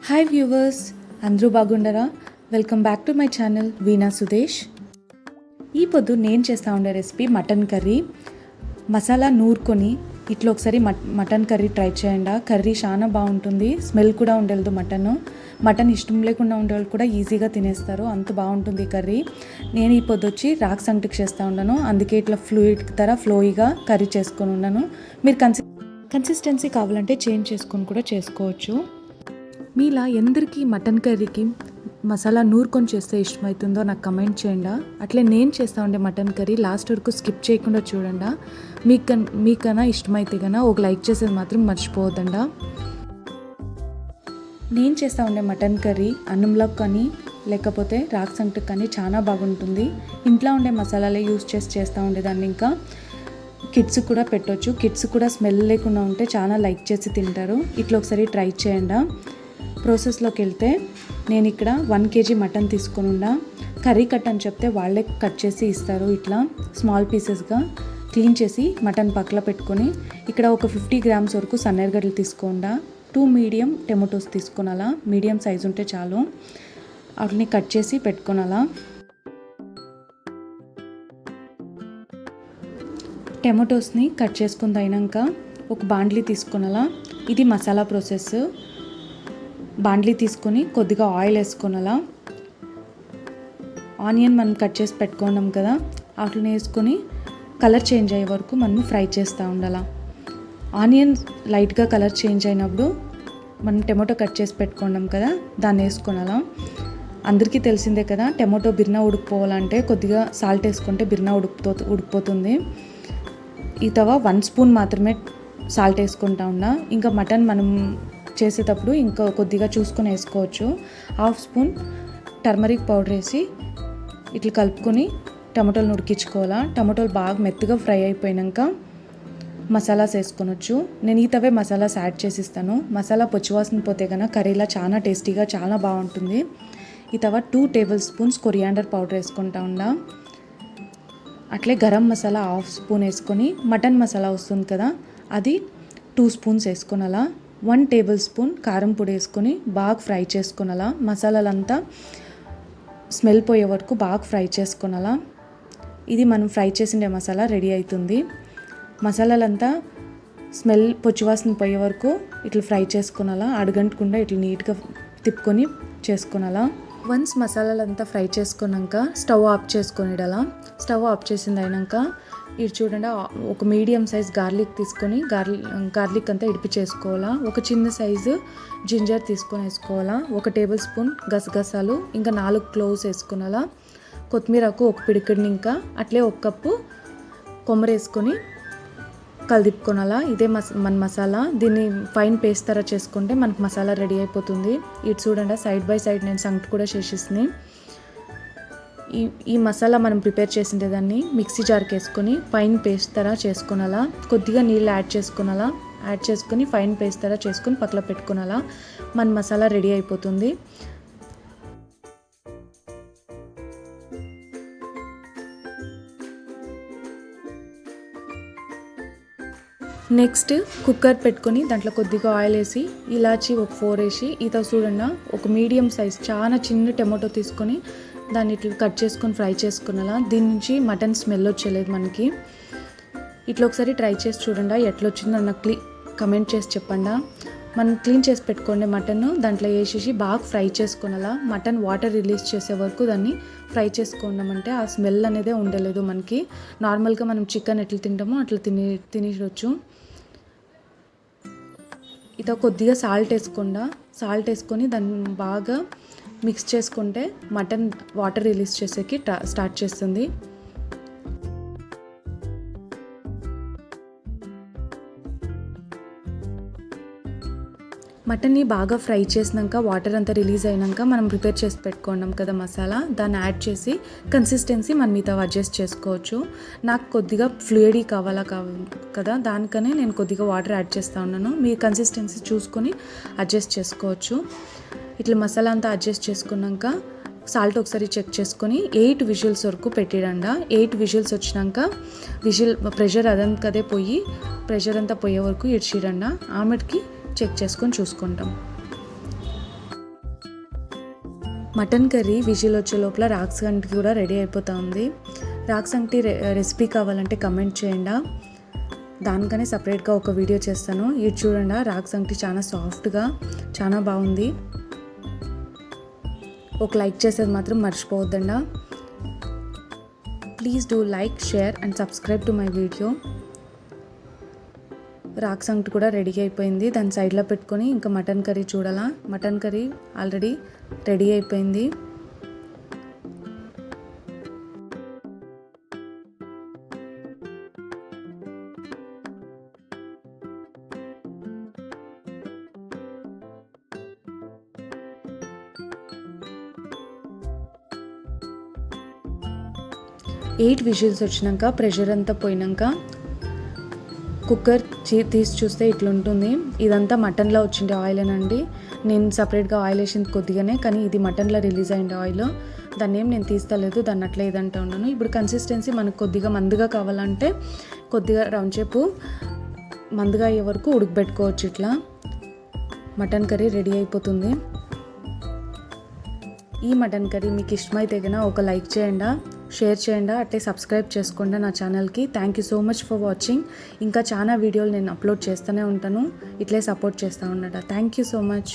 Hi viewers, అందరూ బాగుండరా? Welcome back to my channel Veena Sudesh. ఈ పొద్దు నేను చేస్తూ ఉండే రెసిపీ మటన్ కర్రీ. మసాలా నూరుకొని ఇట్లా ఒకసారి మటన్ కర్రీ ట్రై చేయండి. కర్రీ చాలా బాగుంటుంది, స్మెల్ కూడా ఉండలేదు. మటన్ ఇష్టం లేకుండా ఉండేవాళ్ళు కూడా ఈజీగా తినేస్తారు, అంత బాగుంటుంది కర్రీ. నేను ఈ పొద్దు వచ్చి రాక్ సంగటికి చేస్తూ ఉన్నాను, అందుకే ఇట్లా ఫ్లోయిగా కర్రీ చేసుకొని ఉన్నాను. మీరు కన్సిస్టెన్సీ కావాలంటే చేంజ్ చేసుకొని కూడా చేసుకోవచ్చు. మీలా ఎందరికీ మటన్ కర్రీకి మసాలా నూరుకొని చేస్తే ఇష్టమవుతుందో నాకు కమెంట్ చేయండి. అట్లే నేను చేస్తూ ఉండే మటన్ కర్రీ లాస్ట్ వరకు స్కిప్ చేయకుండా చూడండి. మీకన్నా ఇష్టమైతే కన్నా ఒక లైక్ చేసేది మాత్రం మర్చిపోవద్దండి. నేను చేస్తూ ఉండే మటన్ కర్రీ అన్నంలోకి కానీ లేకపోతే రాక్ సంగటికి కానీ చాలా బాగుంటుంది. ఇంట్లో ఉండే మసాలాలే యూస్ చేస్తూ ఉండేదాన్ని. ఇంకా కిడ్స్ కూడా పెట్టవచ్చు. కిడ్స్ కూడా స్మెల్ లేకుండా ఉంటే చాలా లైక్ చేసి తింటారు. ఇట్లా ఒకసారి ట్రై చేయండి. ప్రాసెస్లోకి వెళ్తే నేను ఇక్కడ 1 kg మటన్ తీసుకొని కర్రీ కట్ అని చెప్తే వాళ్ళే కట్ చేసి ఇస్తారు. ఇట్లా స్మాల్ పీసెస్గా క్లీన్ చేసి మటన్ పక్కన పెట్టుకొని ఇక్కడ ఒక 50 grams వరకు సన్నెరగడ్డలు తీసుకోండా. 2 మీడియం టొమాటోస్ తీసుకొనాలా, మీడియం సైజు ఉంటే చాలు. వాటిని కట్ చేసి పెట్టుకోనాలా. టొమాటోస్ని కట్ చేసుకుని అయినాక ఒక బాండ్లీ తీసుకొనాలా. ఇది మసాలా ప్రాసెస్. బాండ్లీ తీసుకొని కొద్దిగా ఆయిల్ వేసుకోనాలా. ఆనియన్ మనం కట్ చేసి పెట్టుకున్నాం కదా, వాటిని వేసుకొని కలర్ చేంజ్ అయ్యే వరకు మనం ఫ్రై చేస్తూ ఉండాలి. ఆనియన్ లైట్గా కలర్ చేంజ్ అయినప్పుడు మనం టొమాటో కట్ చేసి పెట్టుకున్నాం కదా, దాన్ని వేసుకోనాలా. అందరికీ తెలిసిందే కదా, టొమాటో బిర్నా ఉడికిపోవాలంటే కొద్దిగా సాల్ట్ వేసుకుంటే బిర్నా ఉడికిపోతుంది. ఈ 1 స్పూన్ మాత్రమే సాల్ట్ వేసుకుంటా ఉన్నా. ఇంకా మటన్ మనం చేసేటప్పుడు ఇంకా కొద్దిగా చూసుకొని వేసుకోవచ్చు. 1/2 స్పూన్ టర్మరిక్ పౌడర్ వేసి ఇట్లా కలుపుకొని టమాటోలను ఉడికించుకోవాలా. టమాటోలు బాగా మెత్తగా ఫ్రై అయిపోయాక మసాలాస్ వేసుకోవచ్చు. నేను ఈ మసాలాస్ యాడ్ చేసిస్తాను. మసాలా పొచ్చివాసన పోతే కనుక కర్రీలా చాలా టేస్టీగా చాలా బాగుంటుంది. ఈ 2 tablespoons కొరియాండర్ పౌడర్ వేసుకుంటా ఉండా. అట్లే గరం మసాలా 1/2 స్పూన్ వేసుకొని మటన్ మసాలా వస్తుంది కదా, అది 2 స్పూన్స్ వేసుకోనాలా. 1 tablespoon కారం పొడి వేసుకొని బాగా ఫ్రై చేసుకోనాలా. మసాలాలంతా స్మెల్ పోయే వరకు బాగా ఫ్రై చేసుకోనాలా. ఇది మనం ఫ్రై చేసిండే మసాలా రెడీ అవుతుంది. మసాలాలంతా స్మెల్ పొచ్చివాసన పోయే వరకు ఇట్లా ఫ్రై చేసుకోనాలా. అడగంటకుండా ఇట్లా నీట్గా తిప్పుకొని చేసుకోనాలా. వన్స్ మసాలాలంతా ఫ్రై చేసుకున్నాక స్టవ్ ఆఫ్ చేసుకొనిడాలా. స్టవ్ ఆఫ్ చేసింది అయినాక ఇది చూడండి, ఒక మీడియం సైజ్ గార్లిక్ తీసుకొని గార్లిక్ అంతా ఇడిపి చేసుకోవాలా. ఒక చిన్న సైజు జింజర్ తీసుకొని వేసుకోవాలా. 1 tablespoon గసగసాలు, ఇంకా 4 క్లోవ్స్ వేసుకోనాలా. కొత్తిమీరకు 1 పిడికిడిని, ఇంకా అట్లే 1 కప్పు కొమ్మరి వేసుకొని కలిదిప్పుకోనాలా. ఇదే మన మసాలా. దీన్ని ఫైన్ పేస్ట్ తర చేసుకుంటే మనకు మసాలా రెడీ అయిపోతుంది. ఇది చూడండి, సైడ్ బై సైడ్ నేను సంగటి కూడా చేసేసింది. ఈ మసాలా మనం ప్రిపేర్ చేసిండే దాన్ని మిక్సీ జార్కి వేసుకొని ఫైన్ పేస్ట్ తర చేసుకోనాలా. కొద్దిగా నీళ్ళు యాడ్ చేసుకొని ఫైన్ పేస్ట్ తర చేసుకొని పక్కన పెట్టుకోనాలా. మన మసాలా రెడీ అయిపోతుంది. నెక్స్ట్ కుక్కర్ పెట్టుకొని దాంట్లో కొద్దిగా ఆయిల్ వేసి ఇలాచి 4 వేసి చూడండి, ఒక మీడియం సైజ్ చాలా చిన్న టొమాటో తీసుకొని దాన్ని ఇట్లా కట్ చేసుకొని ఫ్రై చేసుకునేలా. దీని నుంచి మటన్ స్మెల్ వచ్చేలేదు మనకి. ఇట్లా ఒకసారి ట్రై చేసి చూడండి, ఎట్లా వచ్చిందో నాకు కమెంట్ చేసి చెప్పండి. మనం క్లీన్ చేసి పెట్టుకోండి మటన్, దాంట్లో వేసేసి బాగా ఫ్రై చేసుకునేలా. మటన్ వాటర్ రిలీజ్ చేసే వరకు దాన్ని ఫ్రై చేసుకున్నామంటే ఆ స్మెల్ అనేదే ఉండలేదు మనకి. నార్మల్గా మనం చికెన్ ఎట్లా తింటామో అట్లా తినేయచ్చు. కొద్దిగా సాల్ట్ వేసుకొని దాన్ని బాగా మిక్స్ చేసుకుంటే మటన్ వాటర్ రిలీజ్ చేసేకి స్టార్ట్ చేస్తుంది. మటన్ని బాగా ఫ్రై చేసినాక వాటర్ అంతా రిలీజ్ అయినాక మనం ప్రిపేర్ చేసి పెట్టుకున్నాం కదా మసాలా, దాన్ని యాడ్ చేసి కన్సిస్టెన్సీ మనం మీతో అడ్జస్ట్ చేసుకోవచ్చు. నాకు కొద్దిగా ఫ్లూయిడీ కావాలా కదా, దానికనే నేను కొద్దిగా వాటర్ యాడ్ చేస్తూ ఉన్నాను. మీ కన్సిస్టెన్సీ చూసుకొని అడ్జస్ట్ చేసుకోవచ్చు. ఇట్లా మసాలా అంతా అడ్జస్ట్ చేసుకున్నాక సాల్ట్ ఒకసారి చెక్ చేసుకొని 8 విజిల్స్ వరకు పెట్టిడండి. 8 విజిల్స్ వచ్చినాక ప్రెషర్ అదంతా ప్రెషర్ అంతా పోయే వరకు ఇడ్చిడండి. ఆమెకి చెక్ చేసుకొని చూసుకుంటాం. మటన్ కర్రీ విజిల్ వచ్చే లోపల రాక్ సంగటి కూడా రెడీ అయిపోతూ ఉంది. రాక్ సంగటి రెసిపీ కావాలంటే కమెంట్ చేయండి, దానికనే సపరేట్గా ఒక వీడియో చేస్తాను. ఇది చూడండి, రాక్ సంగటి చాలా సాఫ్ట్గా చాలా బాగుంది. ఒక లైక్ చేసేది మాత్రం మర్చిపోవద్దండి. Please do like, share and subscribe to my video. రాక్ సంగటి కూడా రెడీ అయిపోయింది. దాన్ని సైడ్లో పెట్టుకొని ఇంకా మటన్ కర్రీ చూడాలా. మటన్ కర్రీ ఆల్రెడీ రెడీ అయిపోయింది. ఎయిట్ విజిల్స్ వచ్చినాక ప్రెషర్ అంతా పోయినాక కుక్కర్ తీసి చూస్తే ఇట్లుంటుంది. ఇదంతా మటన్లో వచ్చిండే ఆయిల్ అనండి. నేను సపరేట్గా ఆయిల్ వేసింది కొద్దిగానే, కానీ ఇది మటన్లో రిలీజ్ అయింది ఆయిల్. దాన్ని ఏం నేను తీస్తలేదు, దాన్ని అట్లా ఏదంటా ఉన్నాను. ఇప్పుడు కన్సిస్టెన్సీ మనకు కొద్దిగా మందుగా కావాలంటే కొద్దిగా రౌండ్ షేపు మందుగా అయ్యే వరకు ఉడకబెట్టుకోవచ్చు. ఇట్లా మటన్ కర్రీ రెడీ అయిపోతుంది. ఈ మటన్ కర్రీ మీకు ఇష్టమైతే కనుక ఒక లైక్ చేయండి, షేర్ చేయండి, అట్లే సబ్స్క్రైబ్ చేసుకోండి నా ఛానల్కి. Thank you so much for watching. ఇంకా చాలా వీడియోలు నేను అప్లోడ్ చేస్తూనే ఉంటాను, ఇట్లే సపోర్ట్ చేస్తూ ఉంటాను. Thank you so much.